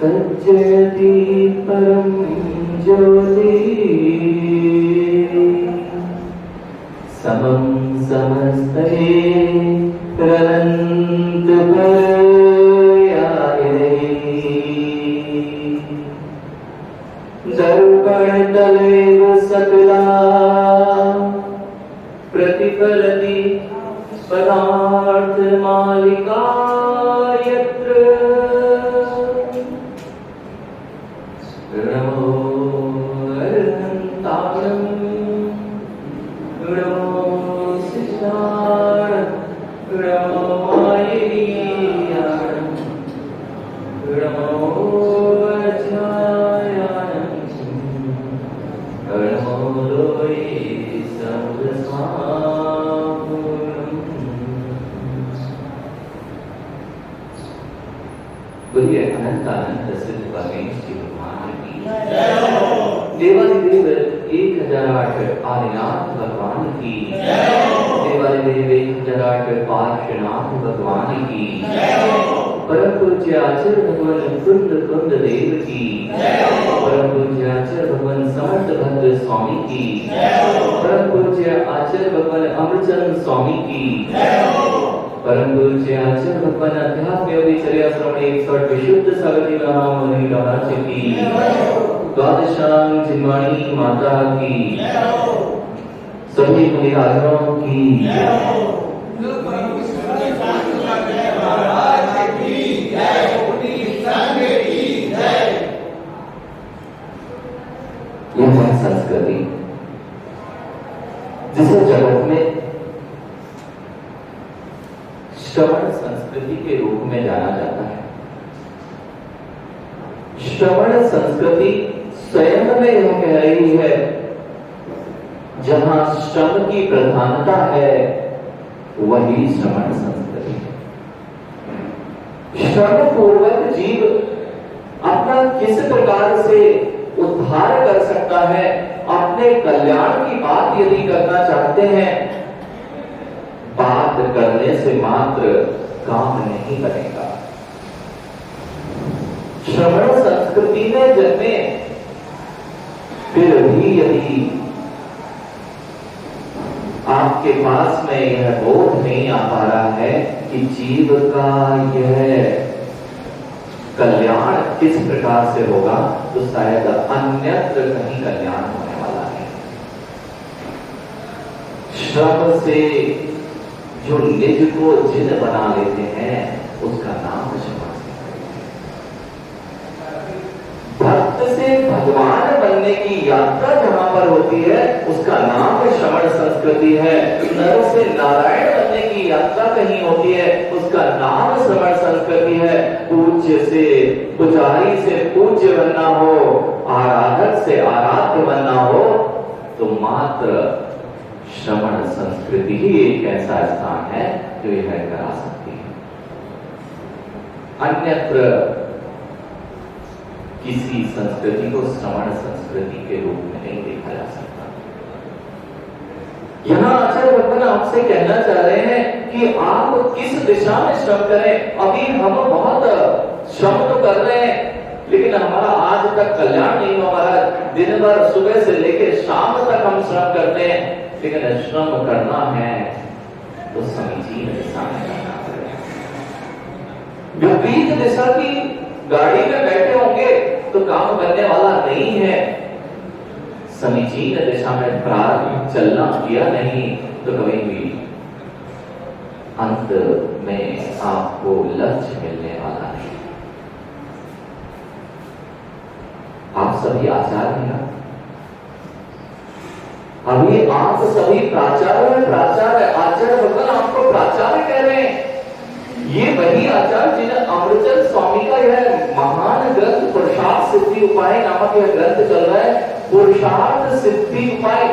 तज्जति परम ज्योति समं समस्तये अनंत पर्याये दर्पण तलेव सकला प्रतिफलति पदार्थ मालिका यत्र नमो अनंताणं नमो शिशाणं नमो मायिनीयाणं नमो अज्ञायाणं नमो लोये समुद्रस्वापूर्णम्। बोलिए अनंतानंद सिद्ध परमेश्वर श्री भगवान की देवादिदेव 1008 आदिनाथ भगवान की देवादिदेव 1008 पार्श्वनाथ भगवान की परम पूज्य आचार्य भगवान कुंद कुंद देव की परम पूज्य आचार्य भगवान समर्थ भद्र स्वामी की परम पूज्य आचार्य भगवान अमरचंद स्वामी की परम पूज्य आचार्य भगवान अध्यात्म योगी चर्या श्रवण 108 विशुद्ध सागरी महामुनि महाराज की द्वादशांग जिनवाणी माता की सभी मुनि राजाओं की यह है संस्कृति जिसे जगत में श्रवण संस्कृति के रूप में जाना जाता है। श्रवण संस्कृति स्वयं में यह कह रही है जहां श्रम की प्रधानता है वही श्रवण संस्कृति है। श्रम पूर्वक जीव अपना किस प्रकार से उद्धार कर सकता है, अपने कल्याण की बात यदि करना चाहते हैं, बात करने से मात्र काम नहीं बनेगा। श्रवण संस्कृति में जन्मे फिर भी यदि आपके पास में यह बोध नहीं आ पा रहा है कि जीव का यह कल्याण किस प्रकार से होगा, तो शायद अन्यत्र कहीं कल्याण होने वाला है। श्रम से जो निज को जिन बना लेते हैं उसका नाम श्रवण संस्कृति। भक्त से भगवान बनने की यात्रा जहां पर होती है उसका नाम श्रवण संस्कृति है। नर से नारायण बनने की यात्रा कहीं होती है उसका नाम श्रवण संस्कृति है। पूज्य से पुजारी से पूज्य बनना हो, आराधक से आराध्य बनना हो, तो मात्र श्रवण संस्कृति ही एक ऐसा स्थान है जो यह करा सकती है। अन्यत्र किसी संस्कृति को श्रवण संस्कृति के रूप में नहीं देखा जा सकता। यहाँ आचार्य भगवान आपसे कहना चाह रहे हैं कि आप किस दिशा में श्रम करें। अभी हम बहुत श्रम तो कर रहे हैं लेकिन हमारा आज तक कल्याण नहीं हो रहा। दिन भर सुबह से लेकर शाम तक हम श्रम करते हैं, लेकिन श्रम करना है तो समीचीन दिशा में करना पड़ेगा। विपरीत दिशा की गाड़ी में बैठे होंगे तो काम बनने वाला नहीं है। समीचीन दिशा में प्रारंभ चलना किया नहीं तो कभी भी अंत में आपको लक्ष्य मिलने वाला नहीं। आप सभी आचार्य हैं, अभी आप सभी प्राचार्य आचार्य भगवान आपको प्राचार्य कह रहे हैं। ये वही आचार्य जिन्हें अमृतचंद स्वामी का यह महान ग्रंथ पुरुषार्थ सिद्धि उपाय नामक यह ग्रंथ चल रहा है। पुरुषार्थ सिद्धि उपाय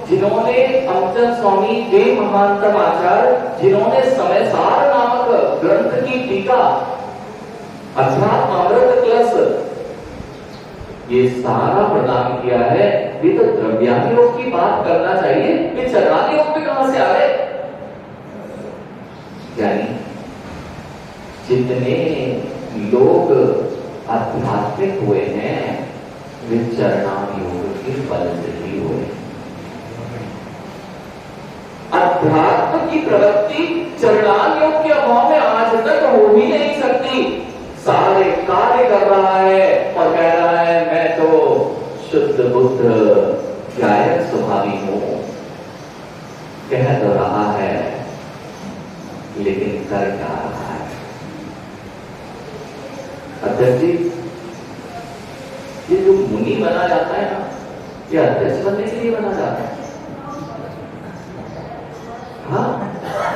जिन्होंने अमृतचंद स्वामी के महानतम आचार्य जिन्होंने समय सार नामक ग्रंथ की टीका अध्यात्म अमृत ये सारा प्रदान किया है। ये तो द्रव्यान योग की बात करना चाहिए, ये चरणान योग पे कहां से आ गए? यानी जितने लोग आध्यात्मिक हुए हैं वे चरणान योग के बल से ही हुए। अध्यात्म की प्रवृत्ति चरणान योग के अभाव में आज तक हो ही नहीं सकती। सारे कार्य कर रहा है और कह रहा है मैं तो शुद्ध बुद्ध गायक स्वभावी हूं, कह तो रहा है लेकिन कर क्या रहा है? अध्यक्ष जी, ये जो मुनि बना जाता है ना, ये अध्यक्ष बनने के लिए बना जाता है। हाँ,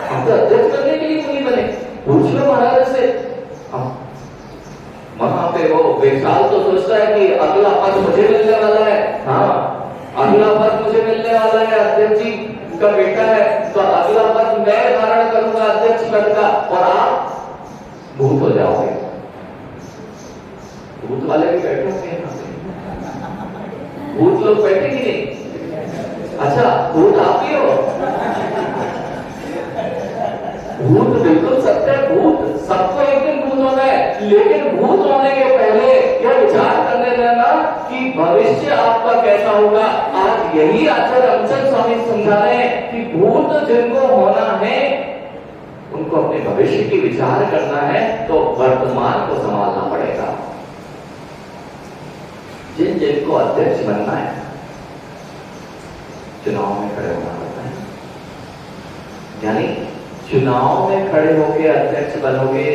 हम तो अध्यक्ष बनने के लिए मुनि बने। पूछ लो महाराज से। वहां पे वो विशाल तो सोचता है कि अगला पद मुझे मिलने वाला है। हाँ, अगला पद मुझे मिलने वाला है, अध्यक्ष जी का बेटा है तो अगला पद मैं धारण करूंगा अध्यक्ष पद का, और आप भूत हो जाओगे। भूत वाले भी बैठे होंगे यहाँ पे, भूत लोग बैठे कि नहीं? अच्छा, भूत आप ही हो? भूत बिल्कुल सत्य है, भूत सबको एक दिन भूत होना है, लेकिन भूत होने के पहले यह विचार करने देना कि भविष्य आपका कैसा होगा। आज यही आचार्य रामचंद्र स्वामी समझा रहे हैं कि भूत जिनको होना है उनको अपने भविष्य की विचार करना है तो वर्तमान को संभालना पड़ेगा। जिनको अध्यक्ष बनना है चुनाव में खड़े होना पड़ता है, यानी चुनाव में खड़े होकर अध्यक्ष बनोगे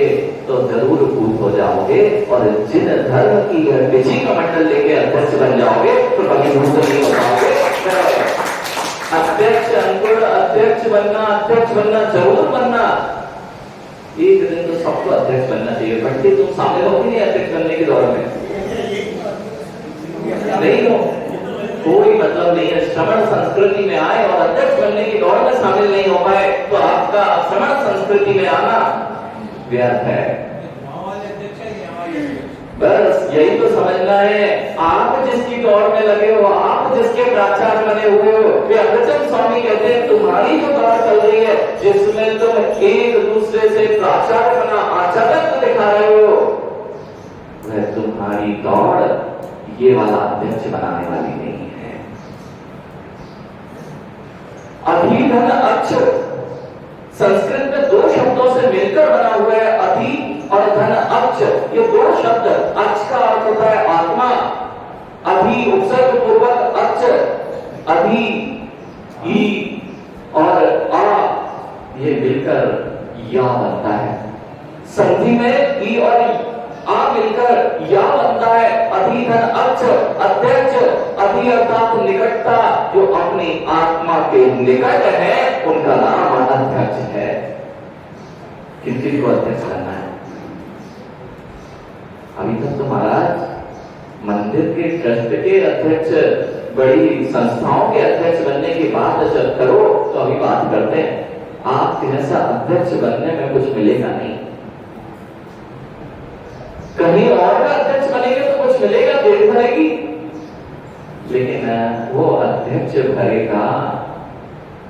तो जरूर भूत हो जाओगे, और जिन धर्म की विजय का मंडल लेके अध्यक्ष बन जाओगे तो कभी भूत नहीं हो पाओगे। अध्यक्ष अंकुर, अध्यक्ष बनना जरूर बनना। एक दिन तो सबको अध्यक्ष बनना चाहिए। बंटी, तुम शामिल हो कि नहीं अध्यक्ष बनने के दौर में? नहीं हो, कोई मतलब नहीं है। श्रवण संस्कृति में आए और अध्यक्ष बनने की दौड़ में शामिल नहीं हो पाए तो आपका श्रवण संस्कृति में आना व्यर्थ है। बस यही तो समझना है। आप जिसकी दौड़ में लगे हो, आप जिसके प्राचार्य बने हुए हो, वे अग्रचंद स्वामी कहते हैं तुम्हारी जो दौड़ चल रही है जिसमें तुम एक दूसरे से प्राचार्य बना आचार्य दिखा रहे हो, वह तुम्हारी दौड़ ये वाला अध्यक्ष बनाने वाली नहीं है। अधिधन अक्ष संस्कृत में दो शब्दों से मिलकर बना हुआ है, अधि और धन अक्ष। ये दो शब्द, अक्ष का अर्थ होता है आत्मा, अधि उपसर्ग पूर्वक अक्ष, अधि ई और आ ये मिलकर या बनता है। संधि में ई और आ मिलकर या बनता है। अधिधन अक्ष, अध्यक्ष, अधि अर्थात निकटता, जो अपनी आत्मा के निकट है उनका नाम अध्यक्ष है। किसी को अध्यक्ष करना है? अभी तक तो महाराज मंदिर के ट्रस्ट के अध्यक्ष, बड़ी संस्थाओं के अध्यक्ष बनने की बात जब करो तो अभी बात करते हैं। आप जैसा अध्यक्ष बनने में कुछ मिलेगा नहीं। कहीं और का अध्यक्ष बनेंगे तो कुछ मिलेगा, पेट भरेगी, लेकिन वो अध्यक्ष भरेगा।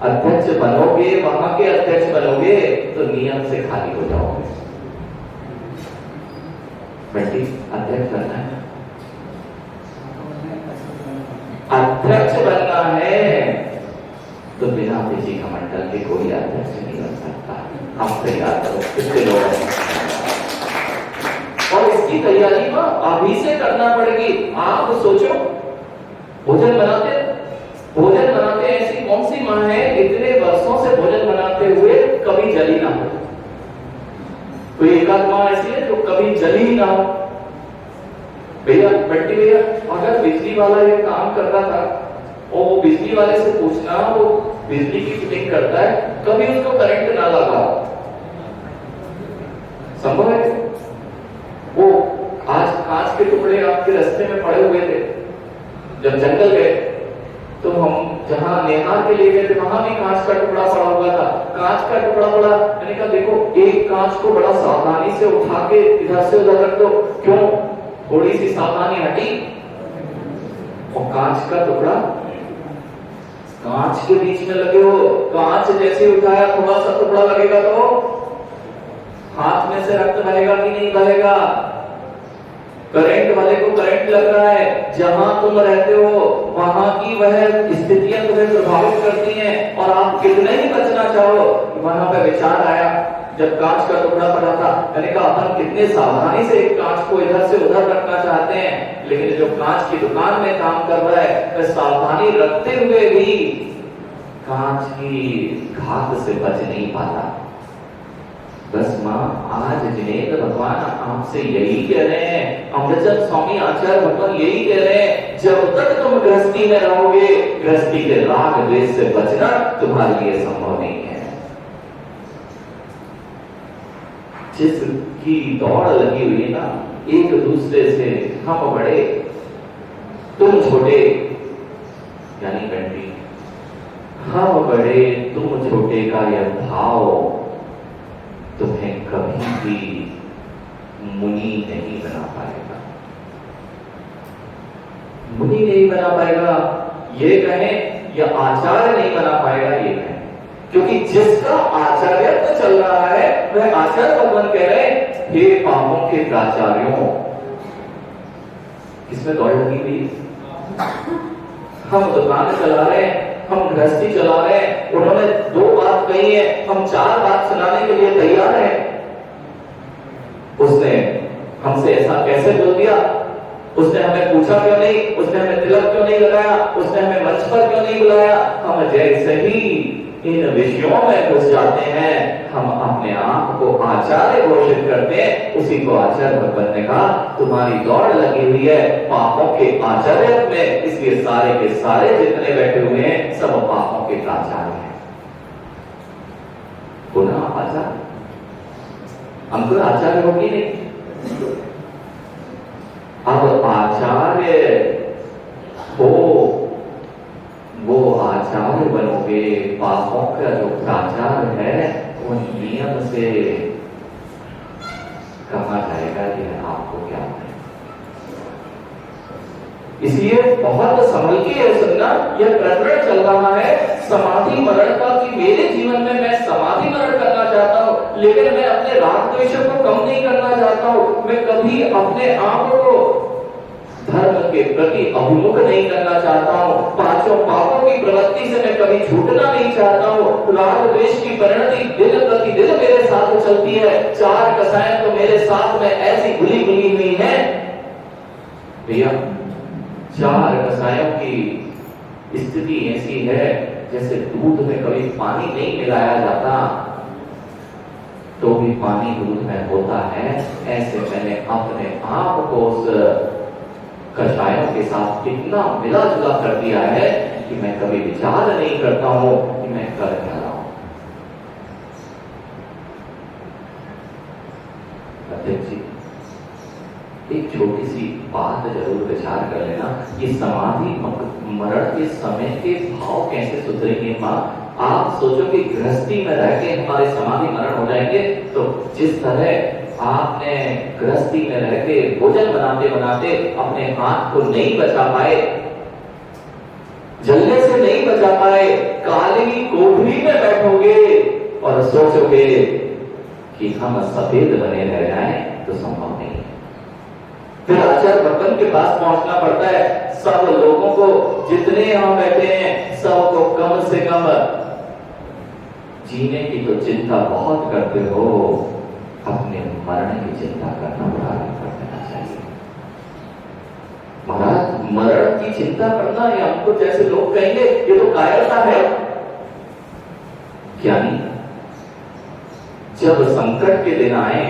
अध्यक्ष बनोगे, वहां के अध्यक्ष बनोगे तो नियम से खाली हो जाओगे। बेटी, अध्यक्ष बनना है, अध्यक्ष बनना है तो बिना किसी कमंडल के कोई अध्यक्ष नहीं बन सकता। आप तैयार करो, कितने लोग हैं और इसकी तैयारी को अभी से करना पड़ेगी। आप सोचो, भोजन बनाते ऐसी कौन सी मां है इतने वर्षों से भोजन बनाते हुए कभी जली ना हो? कोई एक आध मां ऐसी है जो कभी जली ही ना हो? भैया, बंटी भैया, अगर बिजली वाला ये काम कर रहा था और वो बिजली वाले से पूछना, वो बिजली की फिटिंग करता है, कभी उसको करंट ना लगा, संभव है? वो आज कांच के टुकड़े आपके रास्ते में पड़े हुए थे, जब जंगल गए तो हम जहां नेहार के लिए गए थे वहां भी कांच का टुकड़ा पड़ा हुआ था। कांच का टुकड़ा पड़ा, मैंने कहा देखो एक कांच को बड़ा सावधानी से उठा के इधर से उधर रख दो। क्यों? थोड़ी सी सावधानी हटी और कांच का टुकड़ा, कांच के बीच में लगे हो, कांच जैसे उठाया थोड़ा सा टुकड़ा लगेगा तो हाथ में से रक्त बहेगा कि नहीं बहेगा? करंट वाले को करंट लग रहा है, जहां तुम रहते हो वहां की वह स्थितियां तुम्हें प्रभावित करती हैं, और आप कितने ही बचना चाहो। वहां पे विचार आया जब कांच का टुकड़ा पड़ा था, मैंने कहा अपन कितने सावधानी से एक कांच को इधर से उधर रखना चाहते हैं, लेकिन जो कांच की दुकान में काम कर रहा है वह सावधानी रखते हुए भी कांच की घात से बच नहीं पाता। बस मां, आज जिनेंद्र भगवान आपसे यही कह रहे हैं, अमृतचंद स्वामी आचार्य भगवान यही कह रहे हैं, जब तक तुम गृहस्थी में रहोगे, गृहस्थी के राग द्वेष से बचना तुम्हारे लिए संभव नहीं है। जिसकी दौड़ लगी हुई है ना एक दूसरे से, हम बड़े तुम छोटे, यानी कंट्री, हम बड़े तुम छोटे का यह भाव तुम्हें कभी भी मुनि नहीं बना पाएगा। मुनि नहीं बना पाएगा ये कहें, या आचार्य नहीं बना पाएगा ये कहें, क्योंकि जिसका आचार्यत्व चल रहा है वह आचार्य भगवान कह रहे हैं, हे पापों के प्राचार्यों, किसमें दौड़ लगी हुई? हम दुकान चला रहे हैं, हम गृहस्थी चला रहे हैं, उन्होंने 2 बात कही है, हम 4 बात सुनाने के लिए तैयार हैं। उसने हमसे ऐसा कैसे बोल दिया? उसने हमें पूछा क्यों नहीं? उसने हमें तिलक क्यों नहीं लगाया? उसने हमें मंच पर क्यों नहीं बुलाया? हम जैसे ही इन विषयों में घुस जाते हैं, हम अपने आप को आचार्य घोषित करते हैं। उसी को आचार्य भगवान ने कहा, तुम्हारी दौड़ लगी हुई है पापों के आचार्य में, इसलिए सारे के सारे जितने बैठे हुए हैं सब पापों के प्राचार्य हैं। पुनः आचार्य, हमको आचार्य होगी नहीं। अब आचार्य हो, वो आचार्य बनोगे, पापों का जो प्राचार्य है वो नियम से कहा जाएगा, यह आपको क्या है। इसलिए बहुत संभल के सुनना, यह प्रकरण चल रहा है समाधि मरण का, कि मेरे जीवन में मैं समाधि मरण करना चाहता हूं, लेकिन मैं अपने राग द्वेष को कम नहीं करना चाहता हूं, मैं कभी अपने आप को धर्म के प्रति अभिमुख नहीं करना चाहता हूं, 5 पापों की प्रवृत्ति से मैं कभी छूटना नहीं चाहता हूं, राग द्वेष की परिणति दिन प्रतिदिन मेरे साथ चलती है, 4 कसाएं तो मेरे साथ में ऐसी घुली घुली हुई है। भैया 4 कसायों की स्थिति ऐसी है जैसे दूध में कभी पानी नहीं मिलाया जाता तो भी पानी दूध में होता है, ऐसे मैंने अपने आप को उस कषायों के साथ इतना मिला जुला कर दिया है कि मैं कभी विचार नहीं करता हूं कि मैं कर क्या रहा हूं। अध्यक्ष जी, एक छोटी सी बात जरूर विचार कर लेना, ये समाधि मरण के समय के भाव कैसे सुधरेंगे। मां, आप सोचो कि गृहस्थी में रह के हमारे समाधि मरण हो जाएंगे, तो जिस तरह आपने गृहस्थी में रह के भोजन बनाते बनाते अपने हाथ को नहीं बचा पाए, जलने से नहीं बचा पाए, काली कोठरी में बैठोगे और सोचोगे कि हम सफेद बने रह जाएं, तो संभव नहीं है। फिर आचार्य भगवान के पास पहुंचना पड़ता है। सब लोगों को, जितने यहां बैठे हैं, सबको कम से कम जीने की तो चिंता बहुत करते हो, अपने मरण की चिंता करना प्रारंभ कर देना चाहिए। महाराज, मरण की चिंता करना, ये हमको जैसे लोग कहेंगे ये तो कायरता है। क्या नहीं, जब संकट के दिन आए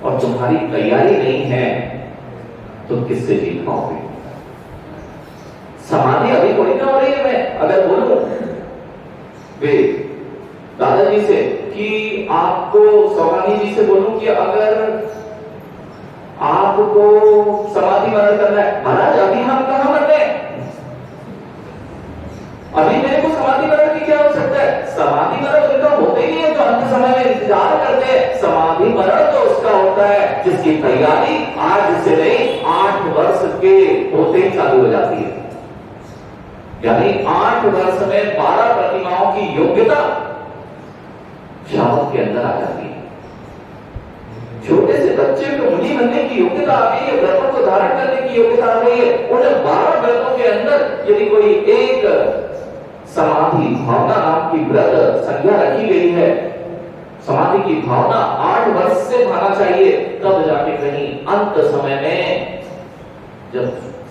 और तुम्हारी तैयारी नहीं है तो किससे जीत पाओगे? समाधि अभी थोड़ी ना हो रही है। मैं अगर बोलूं वे दादाजी से कि आपको, सौगानी जी से बोलूं कि अगर आपको समाधि मरण करना है, महाराज अभी हम कहां मर रहे हैं? अभी मेरे को समाधि मरण की क्या आवश्यकता है? समाधि मरण उनका होता ही नहीं है जो अंत समय में इंतजार करते हैं। समाधि मरण तो उसका होता है जिसकी तैयारी आज से नहीं 8 वर्ष के होते ही चालू हो जाती है। यानी 8 वर्ष में 12 प्रतिमाओं की योग्यता शावक के अंदर आ जाती है। छोटे से बच्चे को मुनि बनने की योग्यता आ गई है, व्रतों को धारण करने की योग्यता आ गई है। उन 12 व्रतों के अंदर यदि कोई एक समाधि भावना नाम की व्रत संज्ञा रखी गई है, समाधि की भावना 8 वर्ष से भाना चाहिए, तब जाके कहीं अंत समय में जब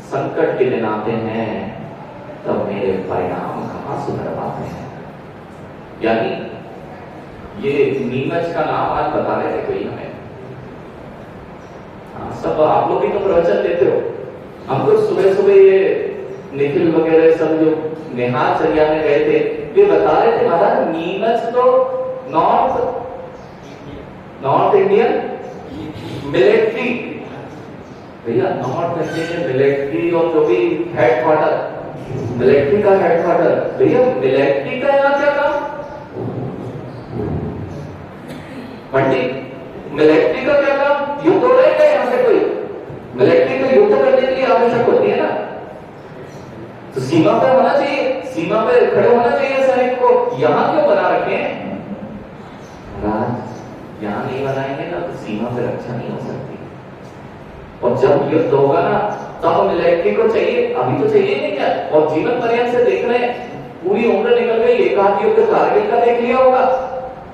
संकट के दिन आते हैं तब मेरे परिणाम कहां सुधर पाते हैं। यानी ये नीमच का नाम आज बता रहे थे कोई हमें। सब आप लोग भी तो प्रवचन देते हो, हम तो सुबह सुबह ये निखिल वगैरह सब जो निहारचर्या में गए थे, वे बता रहे थे महाराज नीमच तो नॉर्थ इंडियन मिलिट्री, भैया नॉर्थ इंडियन मिलिट्री और जो भी हेडक्वार्टर, मिलिट्री का हेडक्वार्टर, भैया मिलिट्री का यहाँ क्या काम? पंडित मिलिट्री का क्या काम? युद्ध हो रहे हैं यहाँ से कोई? मिलिट्री को युद्ध करने के लिए आवश्यक होती है ना, तो सीमा पर होना चाहिए, सीमा पर खड़े होना चाहिए सैनिक को। यहाँ क्यों बना रखे हैं? यहाँ नहीं बनाएंगे ना तो सीमा पर रक्षा नहीं हो सकती। और जब युद्ध होगा ना तब मिलिट्री को चाहिए, अभी तो चाहिए नहीं क्या? और जीवन पर्यंत से देख रहे हैं, पूरी उम्र निकल गई, एक आध युद्ध कारगिल का देख लिया होगा,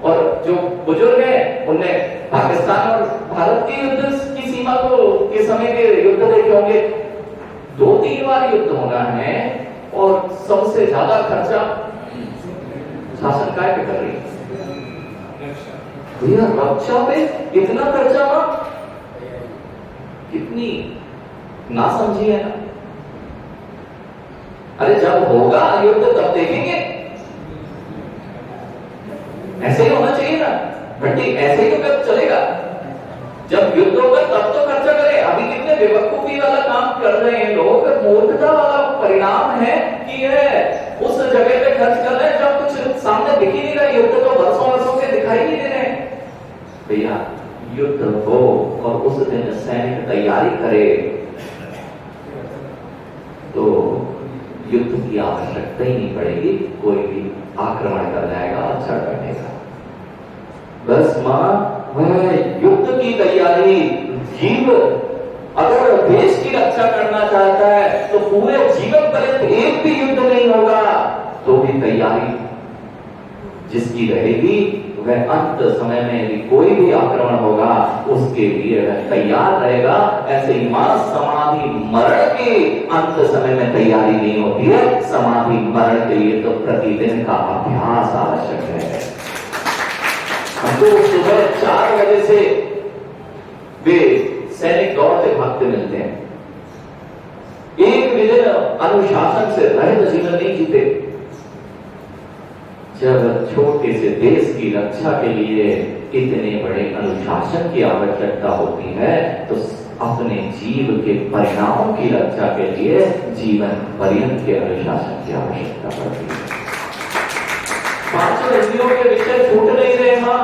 और जो बुजुर्ग हैं उनने पाकिस्तान और भारत के युद्ध की सीमा को के समय के युद्ध देखे होंगे। 2-3 बार युद्ध होना है और सबसे ज्यादा खर्चा शासन काय पे कर रही है? भैया रक्षा पे इतना खर्चा हुआ, कितनी नासमझी है ना। अरे जब होगा युद्ध तब देखेंगे, ऐसे ही होना चाहिए ना भट्टी, ऐसे ही तो कब चलेगा? जब युद्ध होगा तब तो खर्चा करें। अभी कितने बेवकूफी वाला काम कर रहे हैं लोग, मूर्खता वाला परिणाम है कि यह उस जगह पे खर्च कर रहे हैं जब कुछ सामने दिख ही नहीं रहा। युद्ध तो वर्षों वर्षों से दिखाई नहीं दे रहे हैं। भैया युद्ध हो और उस दिन सैनिक तैयारी करे तो युद्ध की आवश्यकता ही नहीं पड़ेगी, कोई भी आक्रमण कर जाएगा और चढ़ बैठेगा। बस मां वह युद्ध की तैयारी, जीव अगर देश की रक्षा करना चाहता है तो पूरे जीवन पर्यंत एक भी युद्ध नहीं होगा तो भी तैयारी जिसकी रहेगी वह अंत समय में यदि कोई भी आक्रमण होगा उसके लिए वह तैयार रहेगा। ऐसे ही मां समाधि मरण के अंत समय में तैयारी नहीं होती है, समाधि मरण के लिए तो प्रतिदिन का अभ्यास आवश्यक है। हमको सुबह 4 बजे से वे सैनिक दौड़ते भागते मिलते हैं, एक भी दिन अनुशासन से रहित जीवन नहीं जीते। जब छोटे से देश की रक्षा के लिए इतने बड़े अनुशासन की आवश्यकता होती है तो अपने जीव के परिणामों की रक्षा के लिए जीवन पर्यंत के अनुशासन की आवश्यकता पड़ती है। 5 इंद्रियों के विषय छूट नहीं रहे। मां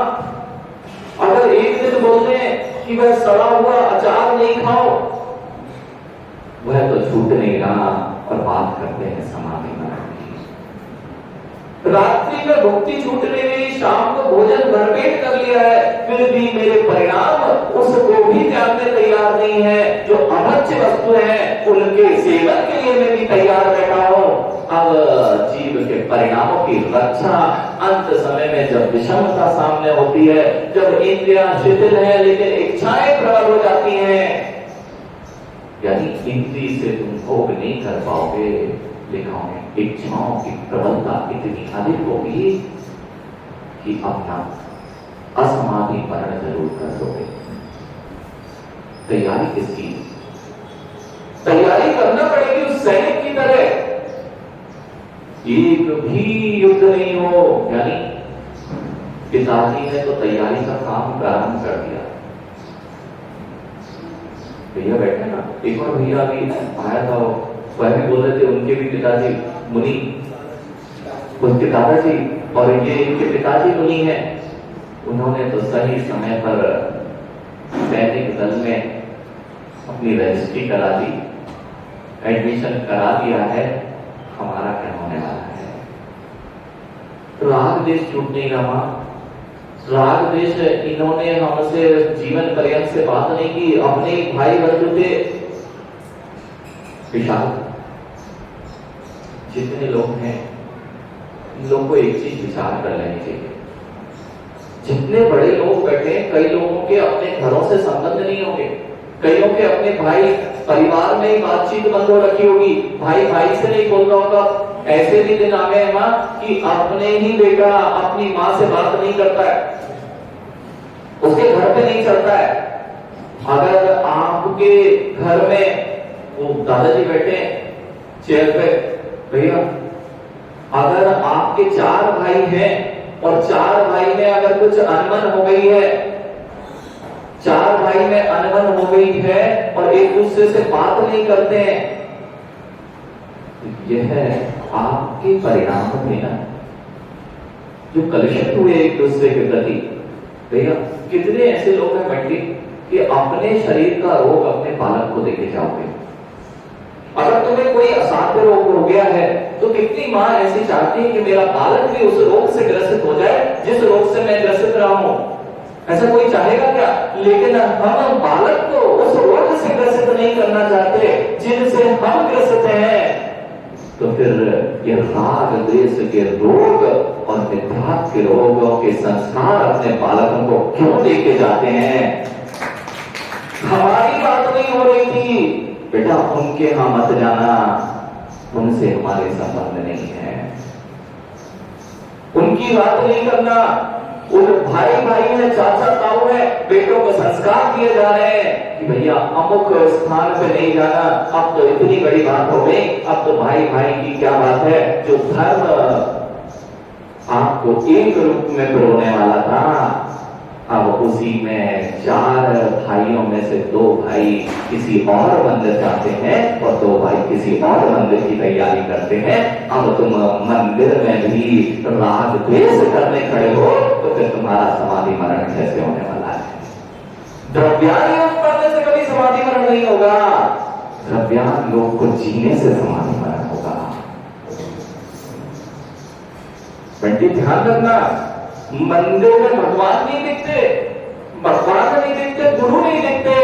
अगर एक दिन बोल दें कि वह सड़ा हुआ अचार नहीं खाओ, वह तो छूट नहीं रहा और बात करते हैं समाधि में। रात्रि में भुक्ति छूट नहीं रही, शाम को भोजन भरपेट कर लिया है, फिर भी मेरे परिणाम उसको भी त्यागने तैयार नहीं है। जो अभक्ष्य वस्तु है उनके सेवन के लिए मैं भी तैयार बैठा हूं। अब जीव के परिणामों की रक्षा अंत समय में जब विषमता सामने होती है, जब इंद्रियां शिथिल है लेकिन इच्छाएं प्रबल हो जाती हैं, यानी इंद्रिय से तुम भोग नहीं कर पाओगे, लेकिन इच्छाओं की प्रबलता इतनी अधिक होगी कि अपना असमाधि मरण जरूर कर दोगे। तैयारी किसकी? तैयारी करना पड़ेगी उस सैनिक की तरह। एक भी युद्ध नहीं हो, यानी पिताजी ने तो तैयारी का काम प्रारंभ कर दिया। भैया बैठे ना, एक और भैया अभी आया था, वह भी बोल रहे थे उनके भी पिताजी मुनि, उनके दादाजी और ये इनके पिताजी मुनि हैं। उन्होंने तो सही समय पर सैनिक दल में अपनी रजिस्ट्री करा दी, एडमिशन करा दिया है। हमारा कहना राग देश छूट नहीं रहा। राग देश इन्होंने हमसे जीवन पर्यंत से बात नहीं की, अपने ही भाई बंधु थे। विशाल जितने लोग हैं, इन लोगों को एक चीज विचार कर लेनी चाहिए। जितने बड़े लोग बैठे, कई लोगों के अपने घरों से संबंध नहीं होंगे, कईयों के अपने भाई परिवार में ही बातचीत बंद हो रखी होगी, भाई भाई से नहीं बोल रहा होगा। ऐसे भी दिन आ गए मां कि अपने ही बेटा अपनी मां से बात नहीं करता है, उसके घर पे नहीं चलता है। अगर आपके घर में वो दादाजी बैठे चेयर पे, भैया अगर आपके 4 भाई हैं और 4 भाई में अगर कुछ अनबन हो गई है, 4 भाई में अनबन हो गई है और एक दूसरे से बात नहीं करते हैं, यह आपके परिणाम थे ना, जो कलुषित हुए एक दूसरे के प्रति। भैया कितने ऐसे लोग हैं बंटी कि अपने शरीर का रोग अपने बालक को देके जाओगे। अगर तुम्हें कोई असाध्य रोग हो गया है तो कितनी मां ऐसी चाहती है कि मेरा बालक भी उस रोग से ग्रसित हो जाए जिस रोग से मैं ग्रसित रहा हूं। ऐसा कोई चाहेगा क्या? लेकिन हम बालक को उस रोग से ग्रसित नहीं करना चाहते जिनसे हम ग्रसित हैं। तो फिर ये राग द्वेष के रोग और विद्यार्थ के रोगों के संस्कार अपने बालकों को क्यों लेके जाते हैं? हमारी बात नहीं हो रही थी, बेटा उनके यहां मत जाना, उनसे हमारे संबंध नहीं है, उनकी बात नहीं करना। उन भाई भाई है, चाचा ताऊ है, बेटों को संस्कार दिए जा रहे हैं कि भैया अमुक स्थान पे नहीं जाना। अब तो इतनी बड़ी बात हो गई, अब तो भाई भाई की क्या बात है। जो धर्म आपको एक रूप में पिरोने वाला था, अब उसी में 4 भाइयों में से 2 भाई किसी और मंदिर जाते हैं और 2 भाई किसी और मंदिर की तैयारी करते हैं। अब तुम मंदिर में भी राग द्वेष करने खड़े हो तो फिर तुम्हारा समाधि मरण कैसे होने वाला है? द्रव्यान योग करने से कभी समाधि मरण नहीं होगा, द्रव्यान योग को जीने से समाधि मरण होगा। बंटी ध्यान रखना, मंदिर में भगवान नहीं दिखते, भगवान नहीं दिखते, गुरु नहीं दिखते,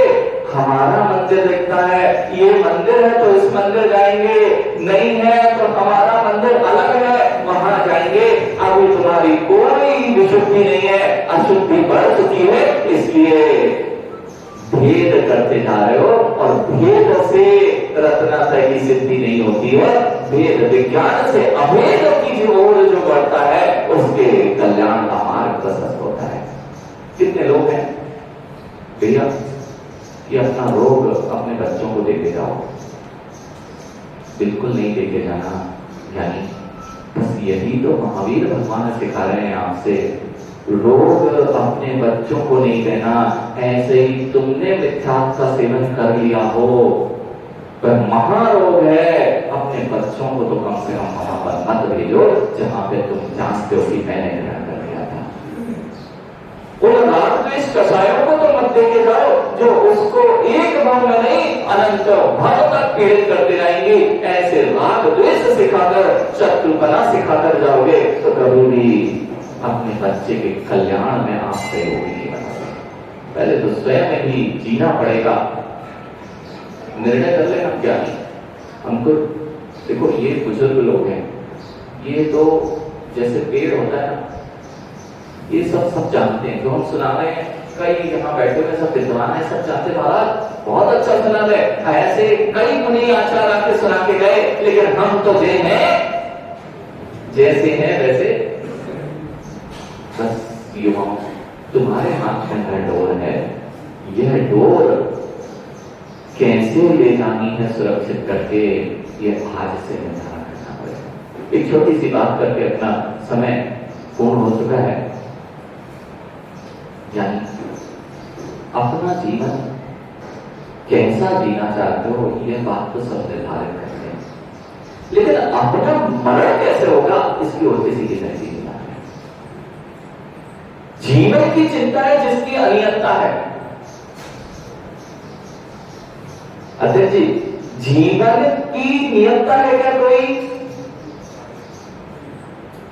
हमारा मंदिर दिखता है। ये मंदिर है तो इस मंदिर जाएंगे, नहीं है तो हमारा मंदिर अलग है, वहां जाएंगे। अभी तुम्हारी कोई विशुद्धि नहीं है, अशुद्धि बढ़ चुकी है, इसलिए भेद करते जा रहे हो और भेद से रत्नात्रय की सिद्धि नहीं होती है। भेद विज्ञान से अभेद की ओर जो बढ़ता है उसके कल्याण का मार्ग प्रशस्त होता है। कितने लोग हैं भैया कि अपना रोग अपने बच्चों को देके जाओ? बिल्कुल नहीं देके जाना। यानी बस यही तो महावीर भगवान सिखा रहे हैं आपसे, रोग अपने बच्चों को नहीं देना। ऐसे ही तुमने मिथ्यात्व का सेवन कर लिया हो, पर महारोग है, अपने बच्चों को तो कम से कम वहां पर मत भेजो जहां पे तुम जानते हो कि मैंने ग्रहण कर लिया था। उन राग द्वेष कषायों को तो मत देके जाओ जो उसको एक भाव में नहीं अनंत भाव तक पीड़ित करते रहेंगे। ऐसे राग द्वेष सिखाकर, शत्रुपना सिखाकर जाओगे तो कभी भी अपने बच्चे के कल्याण में आप सहयोगी नहीं बनोगे। पहले तो स्वयं में भी जीना पड़ेगा। निर्णय कर लेना क्या नहीं। हमको देखो, ये बुजुर्ग लोग हैं, ये तो जैसे पेड़ होता है ना, ये सब जानते हैं। जो हम सुना रहे हैं, कई यहाँ बैठे हुए सब विद्वान है, सब जानते, महाराज बहुत अच्छा सुना रहे, ऐसे कई मुनि आचार्य आके सुना के गए, लेकिन हम तो जे हैं जैसे हैं वैसे। बस युवाओं, तुम्हारे हाथ में अंदर डोर है, यह डोर कैसे ले जानी है सुरक्षित करके, ये आज से निर्धारण करना पड़ेगा। एक छोटी सी बात करके अपना समय पूर्ण हो चुका है। यानी अपना जीवन कैसा जीना चाहते हो, यह बात तो सब निर्धारित करते हैं, लेकिन अपना मरण कैसे होगा इसकी और किसी की नहीं चिंता है। जीवन की चिंता है जिसकी अनियतता है। अध्यक्ष जी, जीवन की नियतता है क्या कोई?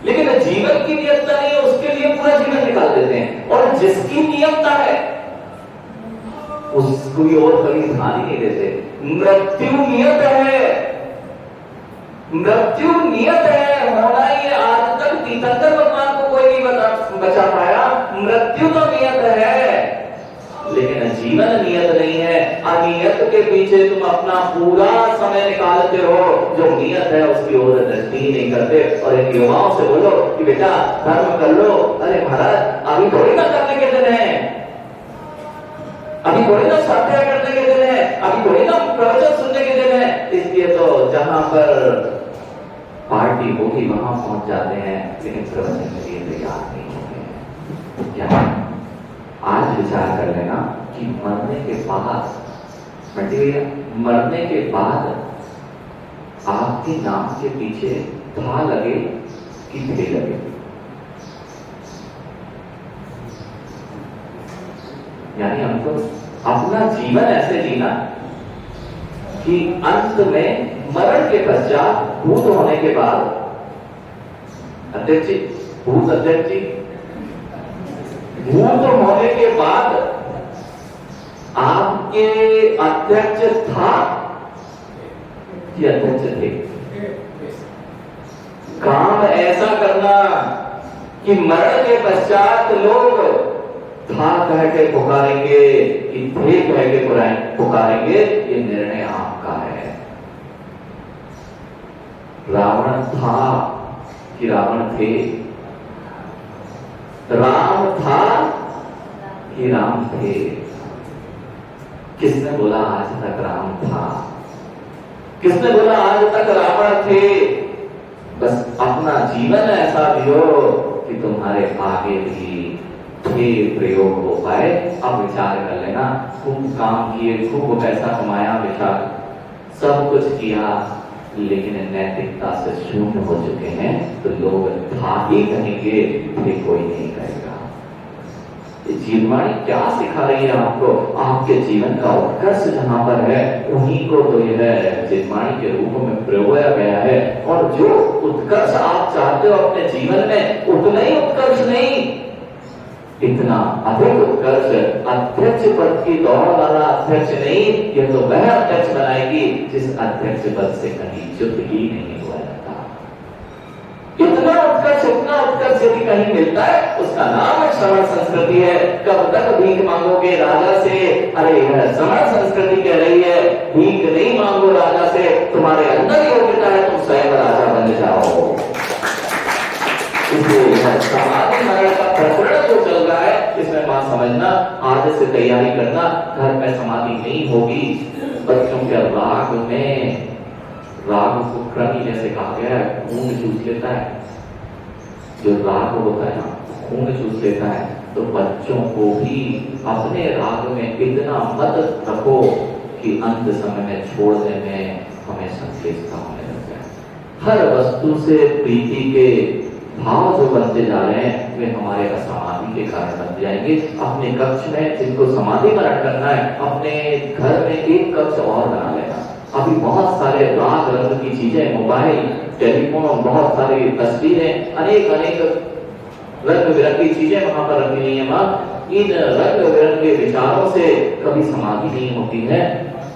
लेकिन जीवन की देते हैं। और जिसकी नियमता है उसको और कभी ध्यान ही नहीं देते। मृत्यु नियत है, मृत्यु नियत है, होना ही आज तक तीर्थंकर भगवान को कोई नहीं बचा पाया। मृत्यु तो नियत है, लेकिन जीवन नियत नहीं है। अनियत के पीछे तुम अपना पूरा समय निकालते रहो, जो नियत है उसकी ओर दृष्टि ही नहीं करते। और इन युवाओं से बोलो कि बेटा धर्म कर लो। अरे महाराज अभी थोड़ी ना करने के दिन है, अभी थोड़ी ना सत्या करने के दिन है, अभी थोड़ी ना प्रवचन सुनने के दिन है। इसलिए तो जहां पर पार्टी होगी वहां पहुंच जाते हैं, लेकिन प्रवचन के लिए तैयार नहीं होते। क्या आज विचार कर लेना कि मरने के बाद, मरने के बाद आपके नाम के पीछे था लगे कि थे लगे। यानी हमको अपना जीवन ऐसे जीना कि अंत में मरण के पश्चात, भूत होने के बाद, अध्यक्ष जी, भूत अध्यक्ष जी, भूत होने के बाद आपके अध्यक्ष था कि अध्यक्ष थे। काम ऐसा करना कि मरण के पश्चात लोग था कह के पुकारेंगे कि थे कह के पुकारेंगे, ये निर्णय आपका है। रावण था कि रावण थे, राम था कि राम थे। किसने बोला आज तक राम था? किसने बोला आज तक रावण थे? बस अपना जीवन ऐसा जियो कि तुम्हारे आगे भी थे प्रयोग हो पाए। अब विचार कर लेना, खूब काम किए, खूब पैसा कमाया, विचार सब कुछ किया, लेकिन नैतिकता से शून्य हो चुके हैं, तो लोग था ही कहेंगे, थे कोई नहीं कहेगा। जीववाणी क्या सिखा रही है आपको? आपके जीवन का उत्कर्ष जहां पर है, उन्हीं को तो यह जीववाणी के रूप में प्रयोगाया गया है। और जो उत्कर्ष आप चाहते हो अपने जीवन में, उतना ही उत्कर्ष नहीं, इतना अधिक उत्कर्ष अध्यक्ष पद की दौड़ वाला अध्यक्ष नहीं, यह तो वह अध्यक्ष बनाएगी जिस अध्यक्ष पद से कहीं च्युत ही नहीं हुआ जाता। इतना उत्कर्ष यदि कहीं मिलता है, उसका नाम श्रवण संस्कृति है। कब तक भीख मांगोगे राजा से? अरे यह श्रवण संस्कृति कह रही है, भीख नहीं मांगो राजा से, तुम्हारे अंदर योग्यता है, तुम स्वयं राजा बन जाओ। समाधि मरण का प्रकरण जो चल रहा है, इसमें बात समझना, आज से तैयारी करना। घर में समाधि नहीं होगी, बच्चों के राग में, राग को क्रमी जैसे कहा गया है, खून चूस लेता है। जो राग होता है ना, खून चूस लेता है। तो बच्चों को भी अपने राग में इतना मत रखो कि अंत समय में छोड़ने में हमें संकेत होने लग जाए। हर वस्तु से प्रीति के भाव जो बनते जा रहे हैं, वे हमारे असमाधि के कारण बन जाएंगे। अपने कक्ष में जिनको समाधि मरण करना है, अपने घर में एक कक्ष और बना लेना। अभी बहुत सारे राग रंग की चीजें, मोबाइल, टेलीफोन, बहुत सारी तस्वीरें, अनेक रंग बिरंगी चीजें वहां पर रखी हुई है। मां, इन रंग बिरंगे विचारों से कभी समाधि नहीं होती है।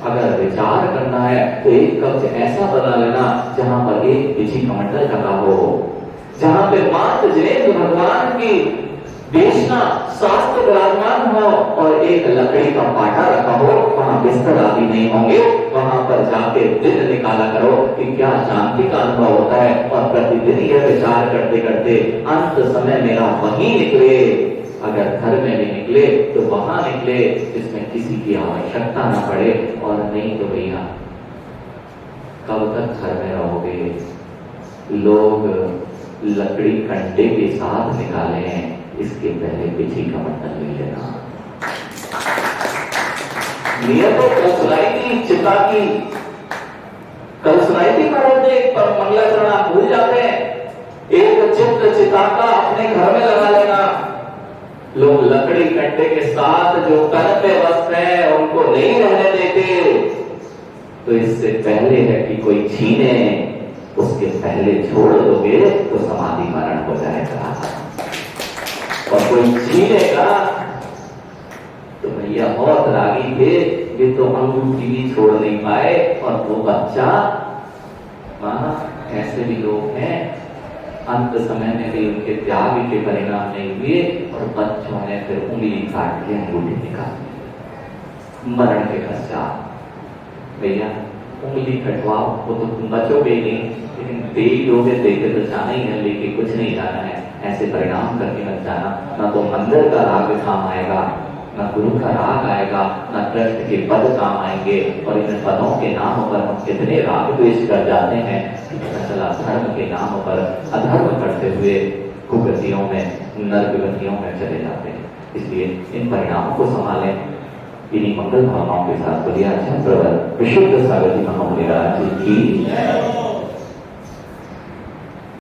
अगर विचार करना है तो एक कक्ष ऐसा बना लेना जहां पर एक बिजी कमंडल लगा हो, जहां पे मात्र जिनेंद्र भगवान की देशना शास्त्र विराजमान हो और एक लकड़ी का पाटा रखा हो, वहां बिस्तर आदि नहीं होंगे। वहां पर जाके दिन निकाला करो कि क्या शांति का अनुभव होता है, और प्रतिदिन यह विचार करते करते अंत समय मेरा वहीं निकले। अगर घर में भी निकले तो वहां निकले जिसमें किसी की आवश्यकता न पड़े। और नहीं तो भैया कब तक घर में रहोगे? लोग लकड़ी कंडे के साथ निकाले हैं, इसके पहले बिछी का मतलब ले लेना। नियतों कल सुनाई थी चिता की, कल सुनाई थी महाराज ने मंगलाचरण, आप भूल जाते हैं। एक चित्र चिता का अपने घर में लगा लेना। लोग लकड़ी कंडे के साथ जो तन पे वस्त्र है उनको नहीं रहने देते, तो इससे पहले है कि कोई छीने, उसके पहले छोड़ दोगे तो समाधि मरण हो जाएगा। और कोई छीनेगा तो भैया बहुत रागी थे, ये तो अंगूठी भी छोड़ नहीं पाए। और वो बच्चा, ऐसे भी लोग हैं, अंत समय में भी उनके त्याग के परिणाम नहीं हुए और बच्चों ने फिर उंगली काट के अंगूठी निकाली मरण के पश्चात। भैया उंगली कटवाओ, वो तो तुम बचोगे ही नहीं, लेकिन दे लोगे, देखे तो जाना ही है, लेके कुछ नहीं जाना है। ऐसे परिणाम करके मत जाना, ना तो मंदिर का राग काम आएगा, ना गुरु का राग आएगा, ना कृष्ण के पद काम आएंगे। और इन पदों के नाम पर हम कितने राग द्वेष कर जाते हैं, चला धर्म के नाम पर अधर्म करते हुए कुगतियों में, नरक गतियों में चले जाते हैं। इसलिए इन परिणामों को संभालें। इन्हीं मंगल भावनाओं के साथ बोलिए अच्छा प्रवर विशुद्ध सागर जी महामुनि राज जी की